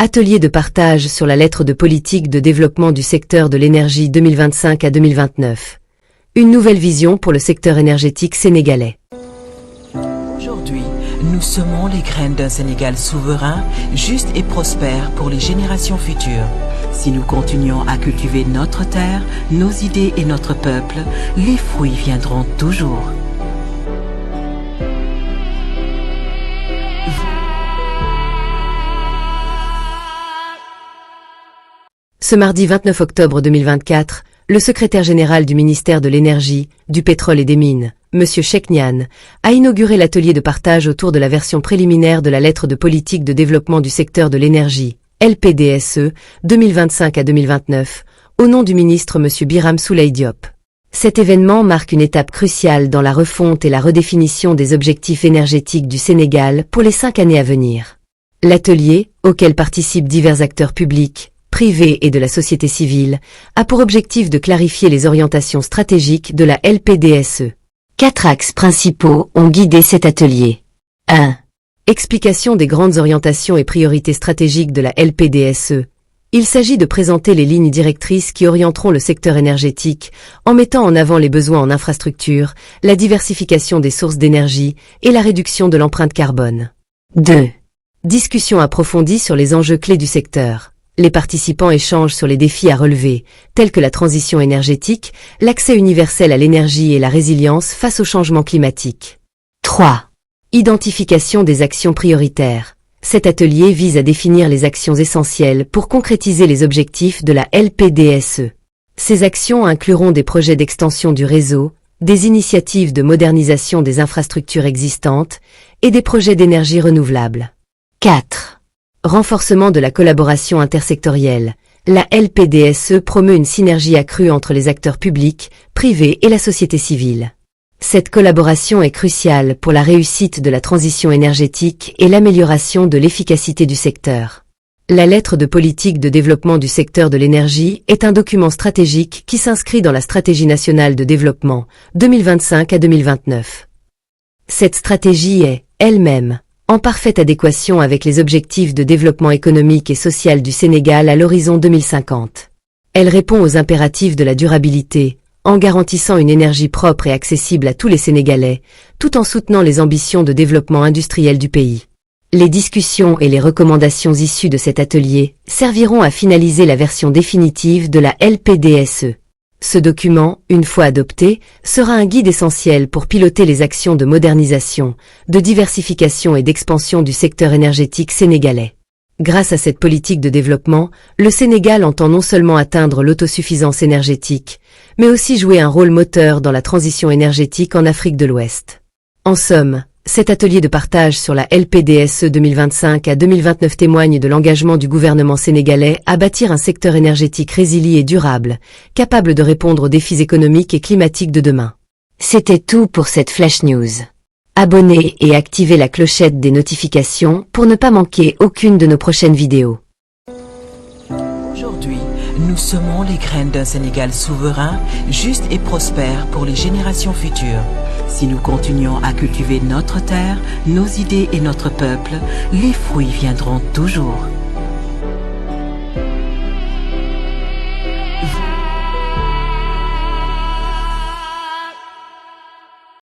Atelier de partage sur la lettre de politique de développement du secteur de l'énergie 2025 à 2029. Une nouvelle vision pour le secteur énergétique sénégalais. Aujourd'hui, nous semons les graines d'un Sénégal souverain, juste et prospère pour les générations futures. Si nous continuons à cultiver notre terre, nos idées et notre peuple, les fruits viendront toujours. Ce mardi 29 octobre 2024, le secrétaire général du ministère de l'Énergie, du Pétrole et des Mines, M. Cheikh Niane, a inauguré l'atelier de partage autour de la version préliminaire de la lettre de politique de développement du secteur de l'énergie, LPDSE, 2025 à 2029, au nom du ministre M. Birame Souleye Diop. Cet événement marque une étape cruciale dans la refonte et la redéfinition des objectifs énergétiques du Sénégal pour les 5 années à venir. L'atelier, auquel participent divers acteurs publics, privés et de la société civile, a pour objectif de clarifier les orientations stratégiques de la LPDSE. 4 axes principaux ont guidé cet atelier. 1. Explication des grandes orientations et priorités stratégiques de la LPDSE. Il s'agit de présenter les lignes directrices qui orienteront le secteur énergétique en mettant en avant les besoins en infrastructure, la diversification des sources d'énergie et la réduction de l'empreinte carbone. 2. Discussion approfondie sur les enjeux clés du secteur. Les participants échangent sur les défis à relever, tels que la transition énergétique, l'accès universel à l'énergie et la résilience face au changement climatique. 3. Identification des actions prioritaires. Cet atelier vise à définir les actions essentielles pour concrétiser les objectifs de la LPDSE. Ces actions incluront des projets d'extension du réseau, des initiatives de modernisation des infrastructures existantes et des projets d'énergie renouvelable. 4. Renforcement de la collaboration intersectorielle. La LPDSE promeut une synergie accrue entre les acteurs publics, privés et la société civile. Cette collaboration est cruciale pour la réussite de la transition énergétique et l'amélioration de l'efficacité du secteur. La lettre de politique de développement du secteur de l'énergie est un document stratégique qui s'inscrit dans la stratégie nationale de développement 2025 à 2029. Cette stratégie est, elle-même, en parfaite adéquation avec les objectifs de développement économique et social du Sénégal à l'horizon 2050. Elle répond aux impératifs de la durabilité, en garantissant une énergie propre et accessible à tous les Sénégalais, tout en soutenant les ambitions de développement industriel du pays. Les discussions et les recommandations issues de cet atelier serviront à finaliser la version définitive de la LPDSE. Ce document, une fois adopté, sera un guide essentiel pour piloter les actions de modernisation, de diversification et d'expansion du secteur énergétique sénégalais. Grâce à cette politique de développement, le Sénégal entend non seulement atteindre l'autosuffisance énergétique, mais aussi jouer un rôle moteur dans la transition énergétique en Afrique de l'Ouest. En somme, cet atelier de partage sur la LPDSE 2025 à 2029 témoigne de l'engagement du gouvernement sénégalais à bâtir un secteur énergétique résilient et durable, capable de répondre aux défis économiques et climatiques de demain. C'était tout pour cette Flash News. Abonnez et activez la clochette des notifications pour ne pas manquer aucune de nos prochaines vidéos. Aujourd'hui, nous semons les graines d'un Sénégal souverain, juste et prospère pour les générations futures. Si nous continuons à cultiver notre terre, nos idées et notre peuple, les fruits viendront toujours.